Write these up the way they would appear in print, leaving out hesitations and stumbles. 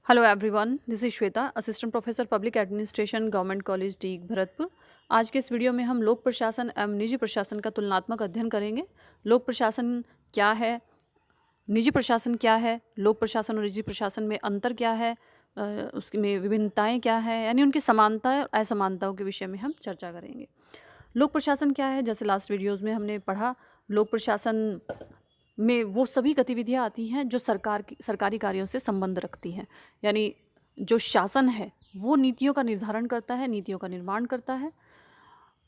Hello everyone, this is Shweta, assistant professor public administration, government college D Bharatpur. आज के इस video में हम लोक प्रशासन एवं निजी प्रशासन का तुलनात्मक अध्ययन करेंगे। लोक प्रशासन क्या है, निजी प्रशासन क्या है, लोक प्रशासन और निजी प्रशासन में अंतर क्या है, उसमें विभिन्नताएं क्या है, यानी उनकी समानता और असमानताओं के विषय में हम चर्चा करेंगे। लोक प्रशासन क्या है, जैसे लास्ट वीडियोज़ में हमने पढ़ा, लोक प्रशासन में वो सभी गतिविधियाँ आती हैं जो सरकारी कार्यों से संबंध रखती हैं। यानी जो शासन है वो नीतियों का निर्धारण करता है, नीतियों का निर्माण करता है,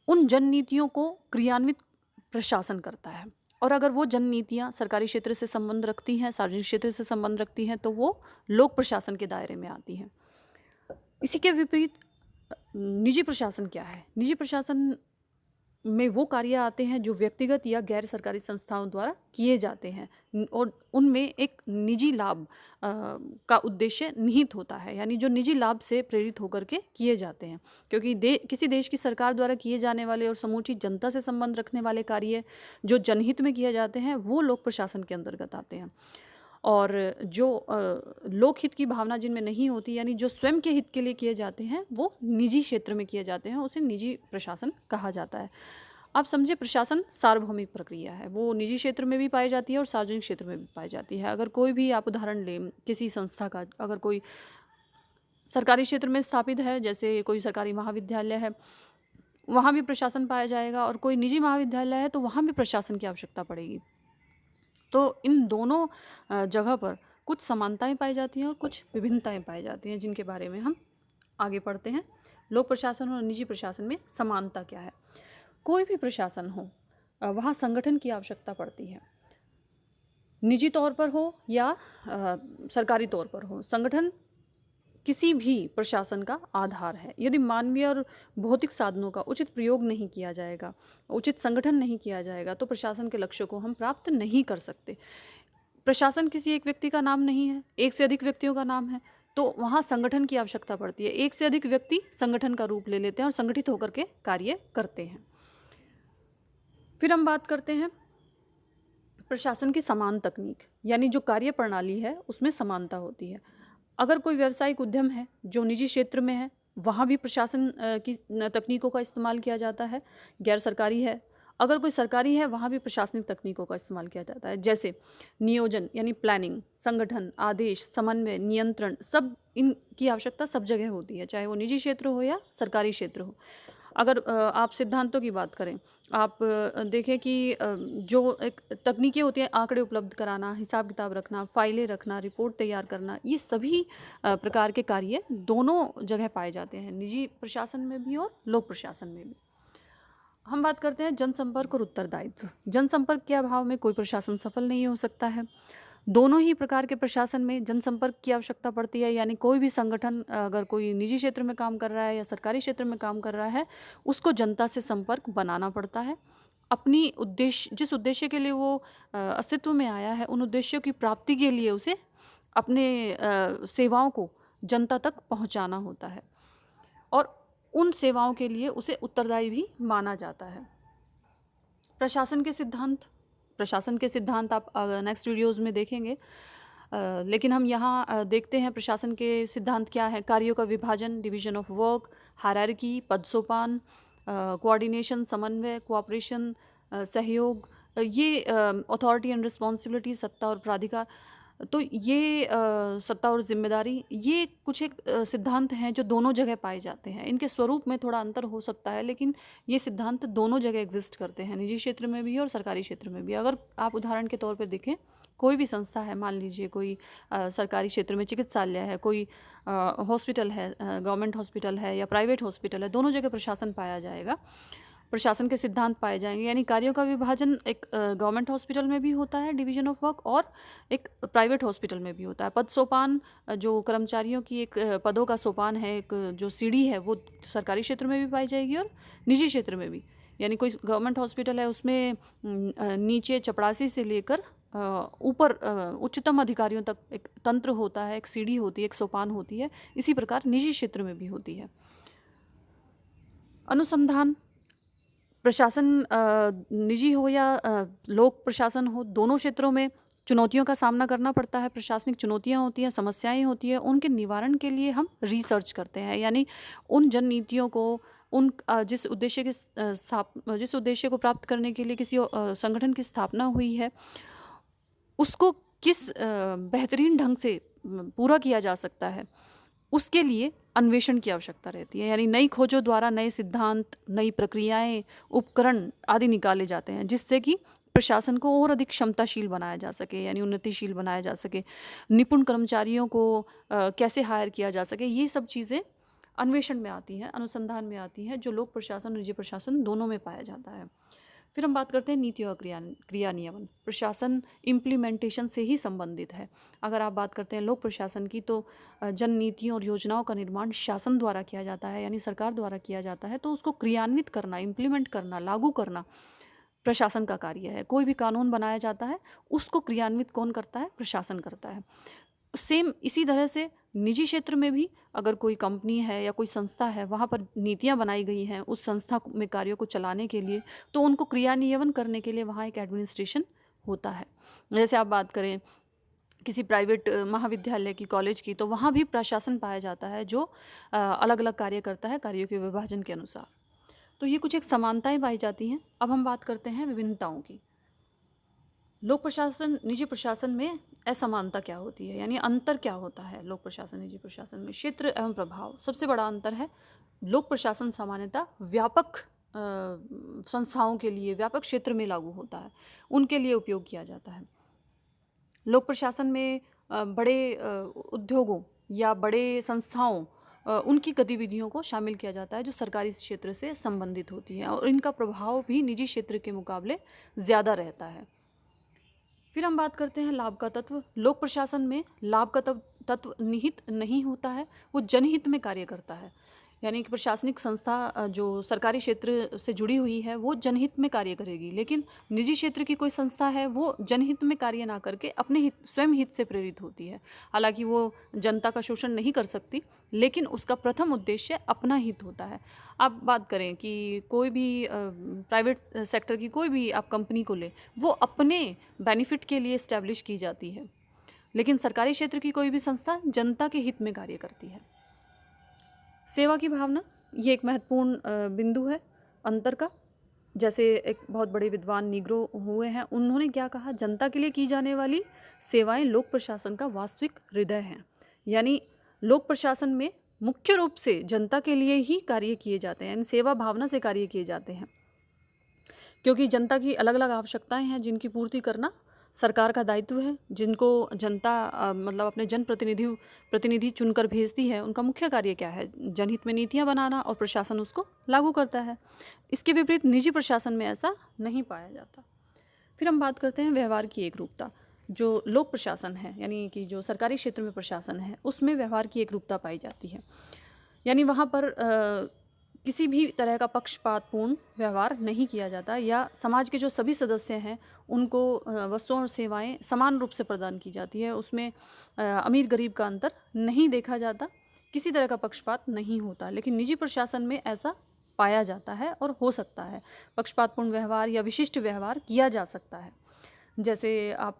उन जन नीतियों को क्रियान्वित प्रशासन करता है। और अगर वो जन नीतियाँ सरकारी क्षेत्र से संबंध रखती हैं, सार्वजनिक क्षेत्र से संबंध रखती हैं, तो वो लोक प्रशासन के दायरे में आती हैं। इसी के विपरीत निजी प्रशासन क्या है? निजी प्रशासन में वो कार्य आते हैं जो व्यक्तिगत या गैर सरकारी संस्थाओं द्वारा किए जाते हैं और उनमें एक निजी लाभ का उद्देश्य निहित होता है, यानी जो निजी लाभ से प्रेरित होकर के किए जाते हैं। क्योंकि किसी देश की सरकार द्वारा किए जाने वाले और समूची जनता से संबंध रखने वाले कार्य जो जनहित में किए जाते हैं वो लोक प्रशासन के अंतर्गत आते हैं। और जो लोकहित की भावना जिनमें नहीं होती, यानी जो स्वयं के हित के लिए किए जाते हैं, वो निजी क्षेत्र में किए जाते हैं, उसे निजी प्रशासन कहा जाता है। आप समझे, प्रशासन सार्वभौमिक प्रक्रिया है, वो निजी क्षेत्र में भी पाई जाती है और सार्वजनिक क्षेत्र में भी पाई जाती है। अगर कोई भी आप उदाहरण लें किसी संस्था का, अगर कोई सरकारी क्षेत्र में स्थापित है, जैसे कोई सरकारी महाविद्यालय है, वहाँ भी प्रशासन पाया जाएगा, और कोई निजी महाविद्यालय है तो वहाँ भी प्रशासन की आवश्यकता पड़ेगी। तो इन दोनों जगह पर कुछ समानताएं पाई जाती हैं और कुछ विभिन्नताएं पाई जाती हैं, जिनके बारे में हम आगे पढ़ते हैं। लोक प्रशासन और निजी प्रशासन में समानता क्या है? कोई भी प्रशासन हो, वहाँ संगठन की आवश्यकता पड़ती है, निजी तौर पर हो या सरकारी तौर पर हो। संगठन किसी भी प्रशासन का आधार है। यदि मानवीय और भौतिक साधनों का उचित प्रयोग नहीं किया जाएगा, उचित संगठन नहीं किया जाएगा, तो प्रशासन के लक्ष्य को हम प्राप्त नहीं कर सकते। प्रशासन किसी एक व्यक्ति का नाम नहीं है, एक से अधिक व्यक्तियों का नाम है, तो वहाँ संगठन की आवश्यकता पड़ती है। एक से अधिक व्यक्ति संगठन का रूप ले लेते हैं और संगठित होकर के कार्य करते हैं। फिर हम बात करते हैं प्रशासन की समान तकनीक, यानी जो कार्य प्रणाली है उसमें समानता होती है। अगर कोई व्यावसायिक उद्यम है जो निजी क्षेत्र में है, वहाँ भी प्रशासन की तकनीकों का इस्तेमाल किया जाता है। गैर सरकारी है, अगर कोई सरकारी है, वहाँ भी प्रशासनिक तकनीकों का इस्तेमाल किया जाता है। जैसे नियोजन यानी प्लानिंग, संगठन, आदेश, समन्वय, नियंत्रण, सब इनकी आवश्यकता सब जगह होती है, चाहे वो निजी क्षेत्र हो या सरकारी क्षेत्र हो। अगर आप सिद्धांतों की बात करें, आप देखें कि जो एक तकनीकें होती हैं, आंकड़े उपलब्ध कराना, हिसाब किताब रखना, फाइलें रखना, रिपोर्ट तैयार करना, ये सभी प्रकार के कार्य दोनों जगह पाए जाते हैं, निजी प्रशासन में भी और लोक प्रशासन में भी। हम बात करते हैं जनसंपर्क और उत्तरदायित्व। जनसंपर्क के अभाव में कोई प्रशासन सफल नहीं हो सकता है। दोनों ही प्रकार के प्रशासन में जनसंपर्क की आवश्यकता पड़ती है, यानी कोई भी संगठन अगर कोई निजी क्षेत्र में काम कर रहा है या सरकारी क्षेत्र में काम कर रहा है, उसको जनता से संपर्क बनाना पड़ता है। अपनी उद्देश्य, जिस उद्देश्य के लिए वो अस्तित्व में आया है, उन उद्देश्यों की प्राप्ति के लिए उसे अपने सेवाओं को जनता तक पहुंचाना होता है, और उन सेवाओं के लिए उसे उत्तरदायी भी माना जाता है। प्रशासन के सिद्धांत, प्रशासन के सिद्धांत आप नेक्स्ट वीडियोज़ में देखेंगे, लेकिन हम यहाँ देखते हैं प्रशासन के सिद्धांत क्या है। कार्यों का विभाजन, डिवीजन ऑफ वर्क, हायरार्की, पद सोपान, कोऑर्डिनेशन, समन्वय, कोऑपरेशन, सहयोग, ये अथॉरिटी एंड रिस्पॉन्सिबिलिटी, सत्ता और प्राधिकार। तो ये सत्ता और जिम्मेदारी, ये कुछ एक सिद्धांत हैं जो दोनों जगह पाए जाते हैं। इनके स्वरूप में थोड़ा अंतर हो सकता है, लेकिन ये सिद्धांत दोनों जगह एग्जिस्ट करते हैं, निजी क्षेत्र में भी और सरकारी क्षेत्र में भी। अगर आप उदाहरण के तौर पर देखें, कोई भी संस्था है, मान लीजिए कोई सरकारी क्षेत्र में चिकित्सालय है, कोई हॉस्पिटल है, गवर्नमेंट हॉस्पिटल है या प्राइवेट हॉस्पिटल है, दोनों जगह प्रशासन पाया जाएगा, प्रशासन के सिद्धांत पाए जाएंगे। यानी कार्यों का विभाजन एक गवर्नमेंट हॉस्पिटल में भी होता है, डिवीजन ऑफ वर्क, और एक प्राइवेट हॉस्पिटल में भी होता है। पद सोपान, जो कर्मचारियों की एक पदों का सोपान है, एक जो सीढ़ी है, वो सरकारी क्षेत्र में भी पाई जाएगी और निजी क्षेत्र में भी। यानी कोई गवर्नमेंट हॉस्पिटल है, उसमें नीचे चपरासी से लेकर ऊपर उच्चतम अधिकारियों तक एक तंत्र होता है, एक सीढ़ी होती है, एक सोपान होती है। इसी प्रकार निजी क्षेत्र में भी होती है। अनुसंधान, प्रशासन निजी हो या लोक प्रशासन हो, दोनों क्षेत्रों में चुनौतियों का सामना करना पड़ता है, प्रशासनिक चुनौतियाँ होती हैं, समस्याएँ होती हैं, उनके निवारण के लिए हम रिसर्च करते हैं। यानी उन जन नीतियों को जिस उद्देश्य को प्राप्त करने के लिए किसी संगठन की स्थापना हुई है, उसको किस बेहतरीन ढंग से पूरा किया जा सकता है, उसके लिए अन्वेषण की आवश्यकता रहती है। यानी नई खोजों द्वारा नए सिद्धांत, नई प्रक्रियाएं, उपकरण आदि निकाले जाते हैं, जिससे कि प्रशासन को और अधिक क्षमताशील बनाया जा सके, यानी उन्नतिशील बनाया जा सके। निपुण कर्मचारियों को कैसे हायर किया जा सके, ये सब चीज़ें अन्वेषण में आती हैं, अनुसंधान में आती हैं, जो लोक प्रशासन, निजी प्रशासन दोनों में पाया जाता है। फिर हम बात करते हैं नीति और क्रियान्वयन। प्रशासन इम्प्लीमेंटेशन से ही संबंधित है। अगर आप बात करते हैं लोक प्रशासन की, तो जन नीतियों और योजनाओं का निर्माण शासन द्वारा किया जाता है, यानी सरकार द्वारा किया जाता है। तो उसको क्रियान्वित करना, इम्प्लीमेंट करना, लागू करना प्रशासन का कार्य है। कोई भी कानून बनाया जाता है, उसको क्रियान्वित कौन करता है? प्रशासन करता है। सेम इसी तरह से निजी क्षेत्र में भी अगर कोई कंपनी है या कोई संस्था है, वहाँ पर नीतियाँ बनाई गई हैं उस संस्था में कार्यों को चलाने के लिए, तो उनको क्रियान्वयन करने के लिए वहाँ एक एडमिनिस्ट्रेशन होता है। जैसे आप बात करें किसी प्राइवेट महाविद्यालय की, कॉलेज की, तो वहाँ भी प्रशासन पाया जाता है, जो अलग अलग कार्य करता है कार्यों के विभाजन के अनुसार। तो ये कुछ एक समानताएं पाई जाती हैं। अब हम बात करते हैं विभिन्नताओं की। लोक प्रशासन, निजी प्रशासन में असमानता क्या होती है, यानी अंतर क्या होता है लोक प्रशासन, निजी प्रशासन में? क्षेत्र एवं प्रभाव सबसे बड़ा अंतर है। लोक प्रशासन सामान्यतः व्यापक संस्थाओं के लिए, व्यापक क्षेत्र में लागू होता है, उनके लिए उपयोग किया जाता है। लोक प्रशासन में बड़े उद्योगों या बड़े संस्थाओं, उनकी गतिविधियों को शामिल किया जाता है, जो सरकारी क्षेत्र से संबंधित होती है, और इनका प्रभाव भी निजी क्षेत्र के मुकाबले ज़्यादा रहता है। फिर हम बात करते हैं लाभ का तत्व। लोक प्रशासन में लाभ का तत्व निहित नहीं होता है, वो जनहित में कार्य करता है। यानी कि प्रशासनिक संस्था जो सरकारी क्षेत्र से जुड़ी हुई है, वो जनहित में कार्य करेगी, लेकिन निजी क्षेत्र की कोई संस्था है, वो जनहित में कार्य ना करके अपने हित, स्वयं हित से प्रेरित होती है। हालांकि वो जनता का शोषण नहीं कर सकती, लेकिन उसका प्रथम उद्देश्य अपना हित होता है। आप बात करें कि कोई भी प्राइवेट सेक्टर की कोई भी आप कंपनी को ले, वो अपने बेनिफिट के लिए इस्टेब्लिश की जाती है, लेकिन सरकारी क्षेत्र की कोई भी संस्था जनता के हित में कार्य करती है। सेवा की भावना, ये एक महत्वपूर्ण बिंदु है अंतर का। जैसे एक बहुत बड़े विद्वान नीग्रो हुए हैं, उन्होंने क्या कहा? जनता के लिए की जाने वाली सेवाएं लोक प्रशासन का वास्तविक हृदय हैं। यानी लोक प्रशासन में मुख्य रूप से जनता के लिए ही कार्य किए जाते हैं, यानी सेवा भावना से कार्य किए जाते हैं, क्योंकि जनता की अलग अलग आवश्यकताएं हैं, जिनकी पूर्ति करना सरकार का दायित्व है। जिनको जनता मतलब अपने प्रतिनिधि चुनकर भेजती है, उनका मुख्य कार्य क्या है? जनहित में नीतियां बनाना, और प्रशासन उसको लागू करता है। इसके विपरीत निजी प्रशासन में ऐसा नहीं पाया जाता। फिर हम बात करते हैं व्यवहार की एकरूपता। जो लोक प्रशासन है, यानी कि जो सरकारी क्षेत्र में प्रशासन है, उसमें व्यवहार की एकरूपता पाई जाती है। यानी वहाँ पर किसी भी तरह का पक्षपातपूर्ण व्यवहार नहीं किया जाता, या समाज के जो सभी सदस्य हैं उनको वस्तुओं और सेवाएं समान रूप से प्रदान की जाती है। उसमें अमीर गरीब का अंतर नहीं देखा जाता, किसी तरह का पक्षपात नहीं होता। लेकिन निजी प्रशासन में ऐसा पाया जाता है और हो सकता है। पक्षपातपूर्ण व्यवहार या विशिष्ट व्यवहार किया जा सकता है। जैसे आप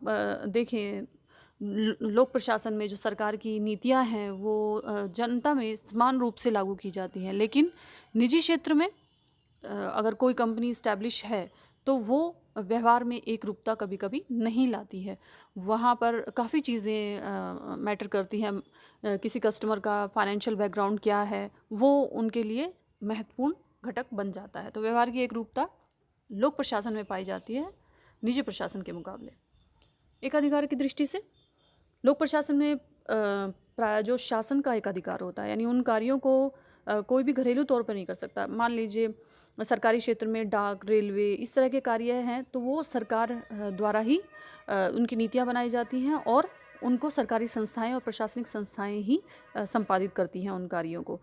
देखें, लोक प्रशासन में जो सरकार की नीतियां हैं, वो जनता में समान रूप से लागू की जाती हैं, लेकिन निजी क्षेत्र में अगर कोई कंपनी इस्टेब्लिश है, तो वो व्यवहार में एक रूपता कभी कभी नहीं लाती है। वहाँ पर काफ़ी चीज़ें मैटर करती हैं। किसी कस्टमर का फाइनेंशियल बैकग्राउंड क्या है, वो उनके लिए महत्वपूर्ण घटक बन जाता है। तो व्यवहार की एक रूपता लोक प्रशासन में पाई जाती है निजी प्रशासन के मुकाबले। एकाधिकार की दृष्टि से लोक प्रशासन में जो शासन का एक अधिकार होता है, यानी उन कार्यों को कोई भी घरेलू तौर पर नहीं कर सकता। मान लीजिए सरकारी क्षेत्र में डाक, रेलवे, इस तरह के कार्य हैं, तो वो सरकार द्वारा ही उनकी नीतियां बनाई जाती हैं, और उनको सरकारी संस्थाएं और प्रशासनिक संस्थाएं ही संपादित करती हैं उन कार्यों को।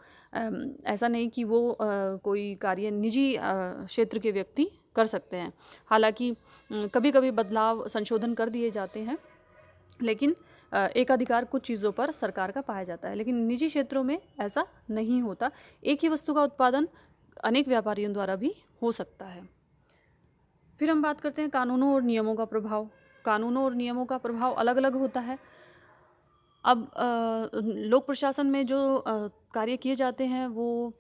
ऐसा नहीं कि वो कोई कार्य निजी क्षेत्र के व्यक्ति कर सकते हैं। हालांकि कभी कभी बदलाव, संशोधन कर दिए जाते हैं, लेकिन एक अधिकार कुछ चीज़ों पर सरकार का पाया जाता है। लेकिन निजी क्षेत्रों में ऐसा नहीं होता। एक ही वस्तु का उत्पादन अनेक व्यापारियों द्वारा भी हो सकता है। फिर हम बात करते हैं कानूनों और नियमों का प्रभाव। कानूनों और नियमों का प्रभाव अलग अलग होता है। अब लोक प्रशासन में जो कार्य किए जाते हैं वो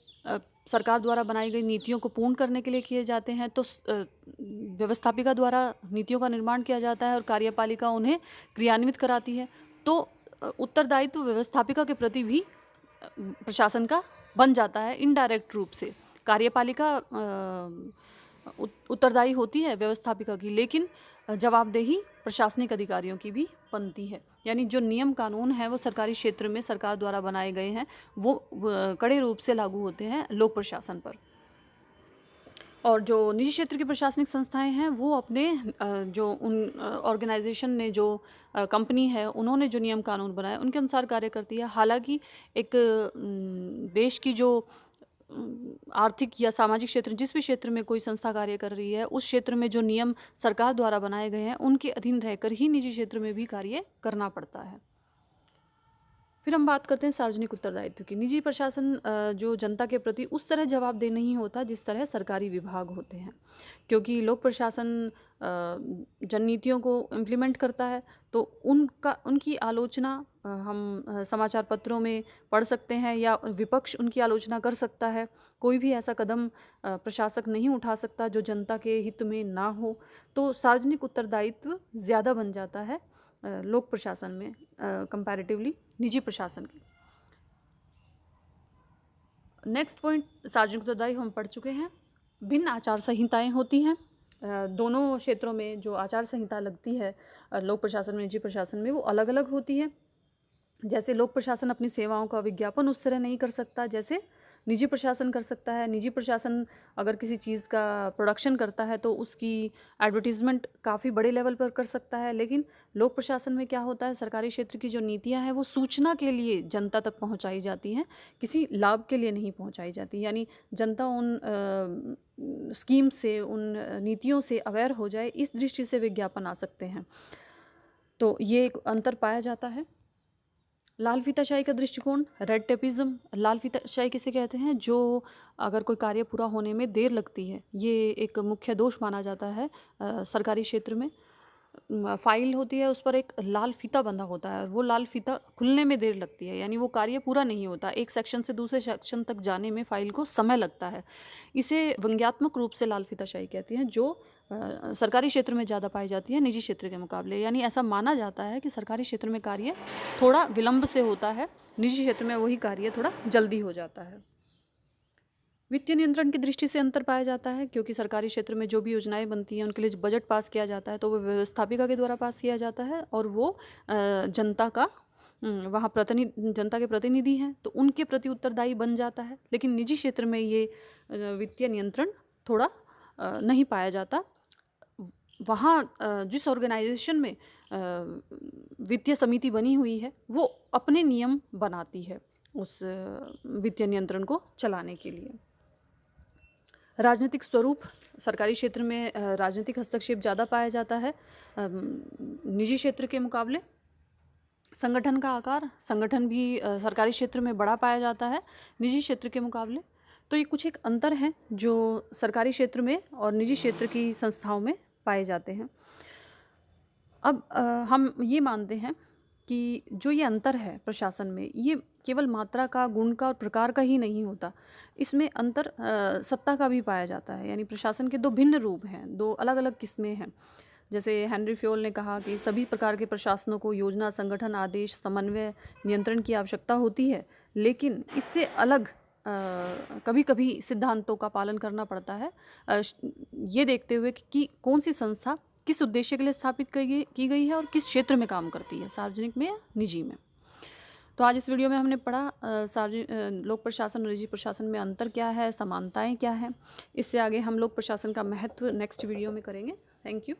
सरकार द्वारा बनाई गई नीतियों को पूर्ण करने के लिए किए जाते हैं। तो व्यवस्थापिका द्वारा नीतियों का निर्माण किया जाता है और कार्यपालिका उन्हें क्रियान्वित कराती है। तो उत्तरदायित्व व्यवस्थापिका के प्रति भी प्रशासन का बन जाता है इनडायरेक्ट रूप से। कार्यपालिका उत्तरदायी होती है व्यवस्थापिका की, लेकिन जवाबदेही प्रशासनिक अधिकारियों की भी बनती है। यानी जो नियम कानून है वो सरकारी क्षेत्र में सरकार द्वारा बनाए गए हैं वो कड़े रूप से लागू होते हैं लोक प्रशासन पर। और जो निजी क्षेत्र की प्रशासनिक संस्थाएं हैं वो अपने जो उन ऑर्गेनाइजेशन ने जो कंपनी है उन्होंने जो नियम कानून बनाए उनके अनुसार कार्य करती है। हालांकि एक देश की जो आर्थिक या सामाजिक क्षेत्र जिस भी क्षेत्र में कोई संस्था कार्य कर रही है उस क्षेत्र में जो नियम सरकार द्वारा बनाए गए हैं उनके अधीन रहकर ही निजी क्षेत्र में भी कार्य करना पड़ता है। फिर हम बात करते हैं सार्वजनिक उत्तरदायित्व की। निजी प्रशासन जो जनता के प्रति उस तरह जवाबदेह नहीं होता जिस तरह सरकारी विभाग होते हैं, क्योंकि लोक प्रशासन जन नीतियों को इम्प्लीमेंट करता है तो उनकी आलोचना हम समाचार पत्रों में पढ़ सकते हैं या विपक्ष उनकी आलोचना कर सकता है। कोई भी ऐसा कदम प्रशासक नहीं उठा सकता जो जनता के हित में ना हो। तो सार्वजनिक उत्तरदायित्व ज़्यादा बन जाता है लोक प्रशासन में कंपैरेटिवली निजी प्रशासन के। नेक्स्ट पॉइंट, सार्वजनिक उत्तरदायित्व हम पढ़ चुके हैं। भिन्न आचार संहिताएं होती हैं दोनों क्षेत्रों में। जो आचार संहिता लगती है लोक प्रशासन में निजी प्रशासन में वो अलग अलग होती है। जैसे लोक प्रशासन अपनी सेवाओं का विज्ञापन उस तरह नहीं कर सकता जैसे निजी प्रशासन कर सकता है। निजी प्रशासन अगर किसी चीज़ का प्रोडक्शन करता है तो उसकी एडवर्टीज़मेंट काफ़ी बड़े लेवल पर कर सकता है, लेकिन लोक प्रशासन में क्या होता है, सरकारी क्षेत्र की जो नीतियां हैं वो सूचना के लिए जनता तक पहुंचाई जाती हैं, किसी लाभ के लिए नहीं पहुंचाई जाती। यानी जनता उन स्कीम से उन नीतियों से अवेयर हो जाए इस दृष्टि से विज्ञापन आ सकते हैं। तो ये एक अंतर पाया जाता है। लाल फीताशाही का दृष्टिकोण, रेड टेपिज्म। लाल फीताशाही किसे कहते हैं? जो अगर कोई कार्य पूरा होने में देर लगती है, ये एक मुख्य दोष माना जाता है सरकारी क्षेत्र में। फाइल होती है उस पर एक लाल फीता बंधा होता है, वो लाल फीता खुलने में देर लगती है, यानी वो कार्य पूरा नहीं होता। एक सेक्शन से दूसरे सेक्शन तक जाने में फाइल को समय लगता है। इसे व्यंग्यात्मक रूप से लाल फीताशाही कहते हैं, जो सरकारी क्षेत्र में ज़्यादा पाई जाती है निजी क्षेत्र के मुकाबले। यानी ऐसा माना जाता है कि सरकारी क्षेत्र में कार्य थोड़ा विलंब से होता है, निजी क्षेत्र में वही कार्य थोड़ा जल्दी हो जाता है। वित्तीय नियंत्रण की दृष्टि से अंतर पाया जाता है, क्योंकि सरकारी क्षेत्र में जो भी योजनाएं बनती हैं उनके लिए बजट पास किया जाता है तो वो व्यवस्थापिका के द्वारा पास किया जाता है और वो जनता का वहाँ जनता के प्रतिनिधि हैं तो उनके प्रति उत्तरदायी बन जाता है। लेकिन निजी क्षेत्र में ये वित्तीय नियंत्रण थोड़ा नहीं पाया जाता। वहाँ जिस ऑर्गेनाइजेशन में वित्तीय समिति बनी हुई है वो अपने नियम बनाती है उस वित्तीय नियंत्रण को चलाने के लिए। राजनीतिक स्वरूप, सरकारी क्षेत्र में राजनीतिक हस्तक्षेप ज़्यादा पाया जाता है निजी क्षेत्र के मुकाबले। संगठन का आकार, संगठन भी सरकारी क्षेत्र में बड़ा पाया जाता है निजी क्षेत्र के मुकाबले। तो ये कुछ एक अंतर हैं जो सरकारी क्षेत्र में और निजी क्षेत्र की संस्थाओं में पाए जाते हैं। अब हम ये मानते हैं कि जो ये अंतर है प्रशासन में, ये केवल मात्रा का, गुण का और प्रकार का ही नहीं होता, इसमें अंतर सत्ता का भी पाया जाता है। यानी प्रशासन के दो भिन्न रूप हैं, दो अलग अलग किस्में हैं। जैसे हेनरी फ्योल ने कहा कि सभी प्रकार के प्रशासनों को योजना, संगठन, आदेश, समन्वय, नियंत्रण की आवश्यकता होती है, लेकिन इससे अलग कभी कभी सिद्धांतों का पालन करना पड़ता है, ये देखते हुए कि कौन सी संस्था किस उद्देश्य के लिए स्थापित की गई है और किस क्षेत्र में काम करती है, सार्वजनिक में या निजी में। तो आज इस वीडियो में हमने पढ़ा लोक प्रशासन और निजी प्रशासन में अंतर क्या है, समानताएं क्या हैं। इससे आगे हम लोक प्रशासन का महत्व नेक्स्ट वीडियो में करेंगे। Thank you.